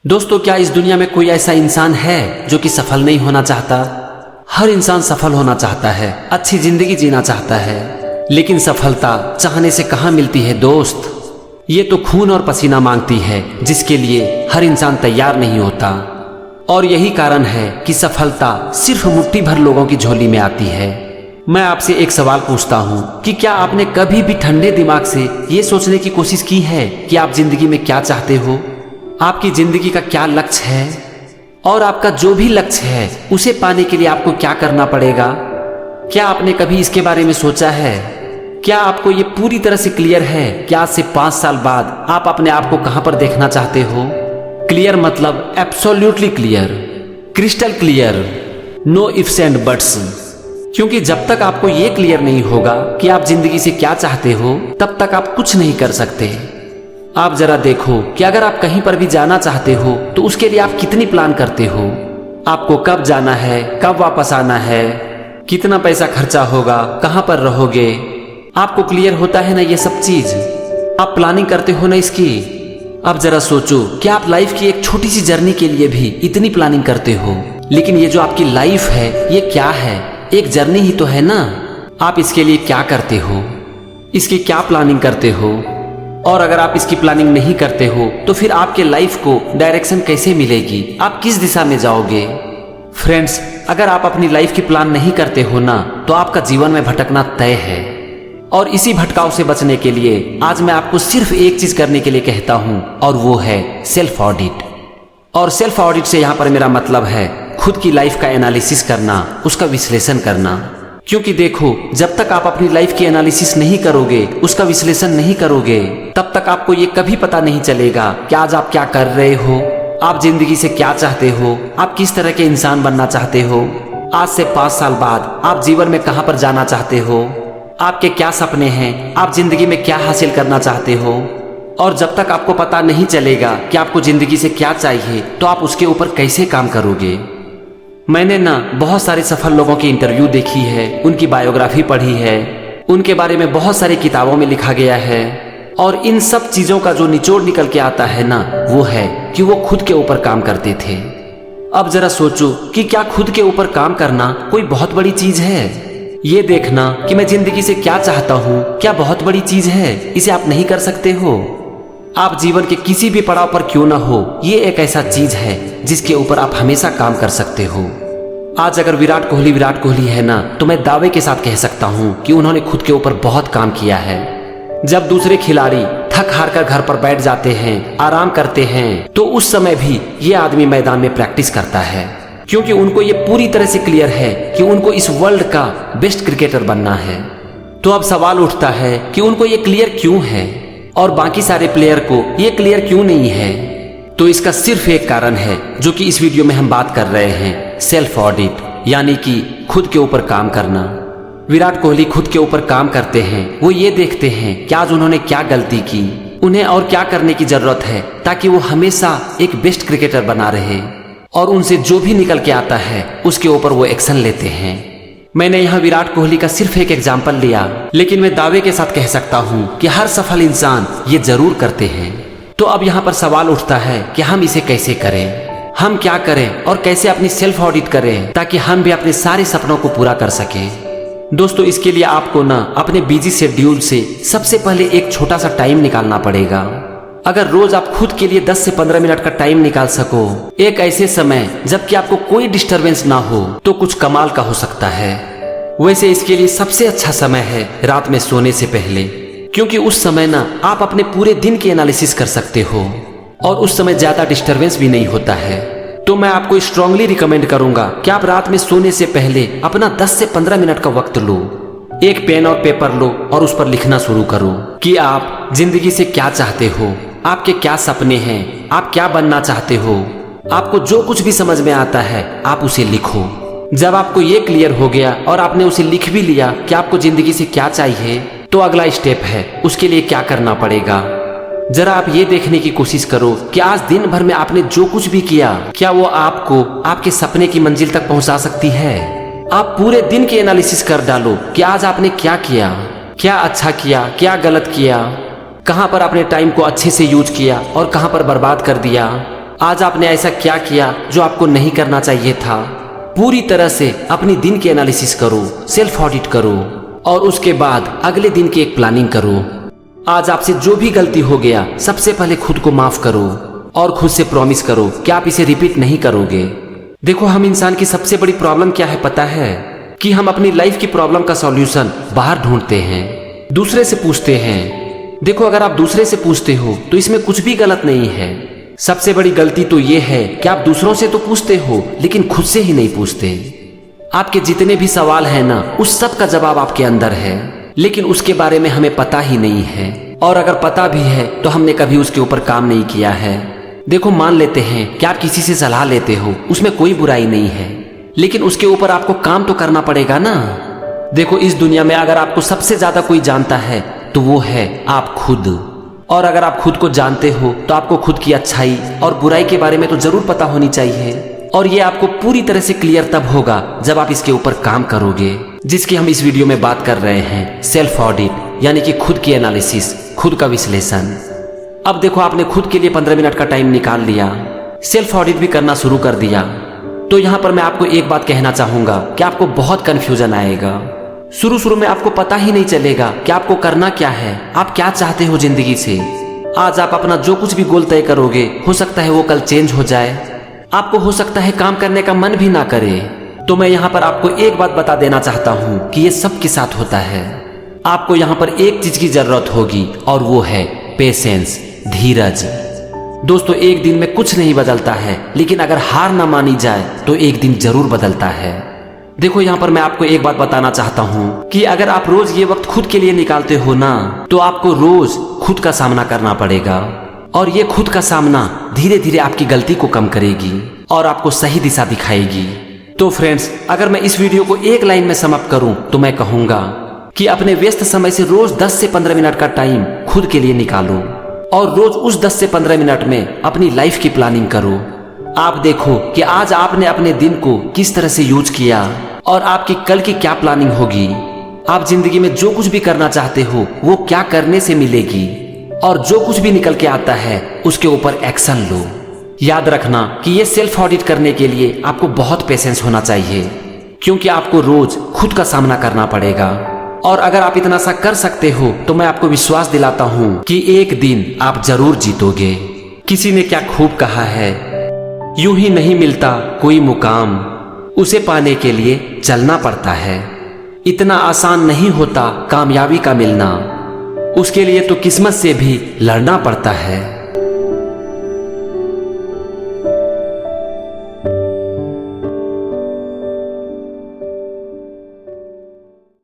दोस्तों, क्या इस दुनिया में कोई ऐसा इंसान है जो कि सफल नहीं होना चाहता? हर इंसान सफल होना चाहता है, अच्छी जिंदगी जीना चाहता है, लेकिन सफलता चाहने से कहाँ मिलती है दोस्त। ये तो खून और पसीना मांगती है, जिसके लिए हर इंसान तैयार नहीं होता। और यही कारण है कि सफलता सिर्फ मुट्ठी भर लोगों की झोली में आती है। मैं आपसे एक सवाल पूछता हूँ कि क्या आपने कभी भी ठंडे दिमाग से ये सोचने की कोशिश की है कि आप जिंदगी में क्या चाहते हो, आपकी जिंदगी का क्या लक्ष्य है, और आपका जो भी लक्ष्य है उसे पाने के लिए आपको क्या करना पड़ेगा? क्या आपने कभी इसके बारे में सोचा है? क्या आपको ये पूरी तरह से क्लियर है कि आज से 5 साल बाद आप अपने आप को कहां पर देखना चाहते हो? क्लियर मतलब absolutely clear, crystal clear, no ifs and buts. क्योंकि जब तक आपको ये क्लियर नहीं होगा कि आप जिंदगी से क्या चाहते हो, तब तक आप कुछ नहीं कर सकते। आप जरा देखो कि अगर आप कहीं पर भी जाना चाहते हो तो उसके लिए आप कितनी प्लान करते हो। आपको कब जाना है, कब वापस आना है, कितना पैसा खर्चा होगा, कहां पर रहोगे, आपको क्लियर होता है ना ये सब चीज? आप प्लानिंग करते हो ना इसकी? अब जरा सोचो कि आप लाइफ की एक छोटी सी जर्नी के लिए भी इतनी प्लानिंग करते हो, लेकिन ये जो आपकी लाइफ है ये क्या है? एक जर्नी ही तो है ना। आप इसके लिए क्या करते हो, इसकी क्या प्लानिंग करते हो? और अगर आप इसकी प्लानिंग नहीं करते हो तो फिर आपके लाइफ को डायरेक्शन कैसे मिलेगी? आप किस दिशा में जाओगे? फ्रेंड्स, अगर आप अपनी लाइफ की प्लान नहीं करते हो ना, तो आपका जीवन में भटकना तय है। और इसी भटकाव से बचने के लिए आज मैं आपको सिर्फ एक चीज करने के लिए कहता हूं, और वो है सेल्फ ऑडिट। और सेल्फ ऑडिट से यहां पर मेरा मतलब है खुद की लाइफ का एनालिसिस करना, उसका विश्लेषण करना। क्योंकि देखो, जब तक आप अपनी लाइफ की एनालिसिस नहीं करोगे, उसका विश्लेषण नहीं करोगे, तब तक आपको ये कभी पता नहीं चलेगा कि आज आप क्या कर रहे हो, आप जिंदगी से क्या चाहते हो, आप किस तरह के इंसान बनना चाहते हो, आज से 5 साल बाद आप जीवन में कहां पर जाना चाहते हो, आपके क्या सपने हैं, आप जिंदगी में क्या हासिल करना चाहते हो। और जब तक आपको पता नहीं चलेगा कि आपको जिंदगी से क्या चाहिए, तो आप उसके ऊपर कैसे काम करोगे? मैंने ना बहुत सारे सफल लोगों की इंटरव्यू देखी है, उनकी बायोग्राफी पढ़ी है, उनके बारे में बहुत सारी किताबों में लिखा गया है, और इन सब चीजों का जो निचोड़ निकल के आता है ना, वो है कि वो खुद के ऊपर काम करते थे। अब जरा सोचो कि क्या खुद के ऊपर काम करना कोई बहुत बड़ी चीज है? ये देखना कि मैं जिंदगी से क्या चाहता हूँ क्या बहुत बड़ी चीज है? इसे आप नहीं कर सकते हो। आप जीवन के किसी भी पड़ाव पर क्यों ना हो, ये एक ऐसा चीज है जिसके ऊपर आप हमेशा काम कर सकते हो। आज अगर विराट कोहली है ना, तो मैं दावे के साथ कह सकता हूँ कि उन्होंने खुद के ऊपर बहुत काम किया है। जब दूसरे खिलाड़ी थक हार कर घर पर बैठ जाते हैं, आराम करते हैं, तो उस समय भी ये आदमी मैदान में प्रैक्टिस करता है, क्योंकि उनको ये पूरी तरह से क्लियर है कि उनको इस वर्ल्ड का बेस्ट क्रिकेटर बनना है। तो अब सवाल उठता है कि उनको ये क्लियर क्यों है और बाकी सारे प्लेयर को ये क्लियर क्यों नहीं है? तो इसका सिर्फ एक कारण है जो कि इस वीडियो में हम बात कर रहे हैं, सेल्फ ऑडिट, यानी कि खुद के ऊपर काम करना। विराट कोहली खुद के ऊपर काम करते हैं, वो ये देखते हैं कि आज उन्होंने क्या गलती की, उन्हें और क्या करने की जरूरत है ताकि वो हमेशा एक बेस्ट क्रिकेटर बना रहे, और उनसे जो भी निकल के आता है उसके ऊपर वो एक्शन लेते हैं। मैंने यहाँ विराट कोहली का सिर्फ एक एग्जाम्पल लिया, लेकिन मैं दावे के साथ कह सकता हूँ कि हर सफल इंसान ये जरूर करते हैं। तो अब यहाँ पर सवाल उठता है कि हम इसे कैसे करें, हम क्या करें और कैसे अपनी सेल्फ ऑडिट करें ताकि हम भी अपने सारे सपनों को पूरा कर सकें। दोस्तों, इसके लिए आपको ना अपने बिजी शेड्यूल से सबसे पहले एक छोटा सा टाइम निकालना पड़ेगा। अगर रोज आप खुद के लिए 10 से 15 मिनट का टाइम निकाल सको, एक ऐसे समय जबकि आपको कोई डिस्टरबेंस ना हो, तो कुछ कमाल का हो सकता है। वैसे इसके लिए सबसे अच्छा समय है रात में सोने से पहले, क्योंकि उस समय ना आप अपने पूरे दिन की एनालिसिस कर सकते हो, और उस समय ज्यादा डिस्टरबेंस भी नहीं होता है। तो मैं आपको स्ट्रांगली रिकमेंड करूंगा कि आप रात में सोने से पहले अपना 10 से 15 मिनट का वक्त लो, एक पेन और पेपर लो और उस पर लिखना शुरू करो कि आप जिंदगी से क्या चाहते हो, आपके क्या सपने हैं, आप क्या बनना चाहते हो। आपको जो कुछ भी समझ में आता है आप उसे लिखो। जब आपको ये क्लियर हो गया और आपने उसे लिख भी लिया कि आपको जिंदगी से क्या चाहिए, तो अगला स्टेप है उसके लिए क्या करना पड़ेगा। जरा आप ये देखने की कोशिश करो कि आज दिन भर में आपने जो कुछ भी किया, क्या वो आपको आपके सपने की मंजिल तक पहुंचा सकती है? आप पूरे दिन की एनालिसिस कर डालो कि आज आपने क्या किया, क्या अच्छा किया, क्या गलत किया, कहां पर आपने टाइम को अच्छे से यूज किया और कहां पर बर्बाद कर दिया। आज आपने ऐसा क्या किया जो आपको नहीं करना चाहिए था। पूरी तरह से अपनी दिन की एनालिसिस करो, सेल्फ ऑडिट करो और उसके बाद अगले दिन की एक प्लानिंग करो। आज आपसे जो भी गलती हो गया, सबसे पहले खुद को माफ करो और खुद से प्रॉमिस करो कि आप इसे रिपीट नहीं करोगे। देखो, हम इंसान की सबसे बड़ी प्रॉब्लम क्या है पता है? कि हम अपनी लाइफ की प्रॉब्लम का सॉल्यूशन बाहर ढूंढते हैं, दूसरे से पूछते हैं। देखो, अगर आप दूसरे से पूछते हो तो इसमें कुछ भी गलत नहीं है। सबसे बड़ी गलती तो ये है कि आप दूसरों से तो पूछते हो लेकिन खुद से ही नहीं पूछते। आपके जितने भी सवाल हैं ना, उस सब का जवाब आपके अंदर है, लेकिन उसके बारे में हमें पता ही नहीं है। और अगर पता भी है तो हमने कभी उसके ऊपर काम नहीं किया है। देखो, मान लेते हैं कि आप किसी से सलाह लेते हो, उसमें कोई बुराई नहीं है, लेकिन उसके ऊपर आपको काम तो करना पड़ेगा ना। देखो, इस दुनिया में अगर आपको सबसे ज्यादा कोई जानता है तो वो है आप खुद। और अगर आप खुद को जानते हो तो आपको खुद की अच्छाई और बुराई के बारे में तो जरूर पता होनी चाहिए। और ये आपको पूरी तरह से क्लियर तब होगा जब आप इसके ऊपर काम करोगे, जिसकी हम इस वीडियो में बात कर रहे हैं, सेल्फ ऑडिट, यानी कि खुद की एनालिसिस, खुद का विश्लेषण। अब देखो, आपने खुद के लिए 15 मिनट का टाइम निकाल लिया, सेल्फ ऑडिट भी करना शुरू कर दिया। तो यहाँ पर मैं आपको एक बात कहना चाहूंगा कि आपको बहुत कंफ्यूजन आएगा। शुरू में आपको पता ही नहीं चलेगा कि आपको करना क्या है, आप क्या चाहते हो जिंदगी से। आज आप अपना जो कुछ भी गोल तय करोगे, हो सकता है वो कल चेंज हो जाए। आपको हो सकता है काम करने का मन भी ना करे। तो मैं यहाँ पर आपको एक बात बता देना चाहता हूँ कि ये सबके साथ होता है। आपको यहाँ पर एक चीज की जरूरत होगी और वो है पेशेंस, धीरज। दोस्तों, एक दिन में कुछ नहीं बदलता है, लेकिन अगर हार ना मानी जाए तो एक दिन जरूर बदलता है। देखो, यहाँ पर मैं आपको एक बात बताना चाहता हूँ कि अगर आप रोज ये वक्त खुद के लिए निकालते हो ना, तो आपको रोज खुद का सामना करना पड़ेगा। और ये खुद का सामना धीरे धीरे आपकी गलती को कम करेगी और आपको सही दिशा दिखाएगी। तो फ्रेंड्स, अगर मैं इस वीडियो को एक लाइन में समाप्त करूँ तो मैं कहूँगा कि अपने व्यस्त समय से रोज 10 से 15 मिनट का टाइम खुद के लिए निकालो और रोज उस 10 से 15 मिनट में अपनी लाइफ की प्लानिंग करो। आप देखो कि आज आपने अपने दिन को किस तरह से यूज किया और आपकी कल की क्या प्लानिंग होगी। आप जिंदगी में जो कुछ भी करना चाहते हो वो क्या करने से मिलेगी, और जो कुछ भी निकल के आता है उसके ऊपर एक्शन लो। याद रखना कि ये सेल्फ ऑडिट करने के लिए आपको बहुत पेशेंस होना चाहिए, क्योंकि आपको रोज खुद का सामना करना पड़ेगा। और अगर आप इतना सा कर सकते हो तो मैं आपको विश्वास दिलाता हूँ कि एक दिन आप जरूर जीतोगे। किसी ने क्या खूब कहा है, यूं ही नहीं मिलता कोई मुकाम, उसे पाने के लिए चलना पड़ता है। इतना आसान नहीं होता कामयाबी का मिलना, उसके लिए तो किस्मत से भी लड़ना पड़ता है।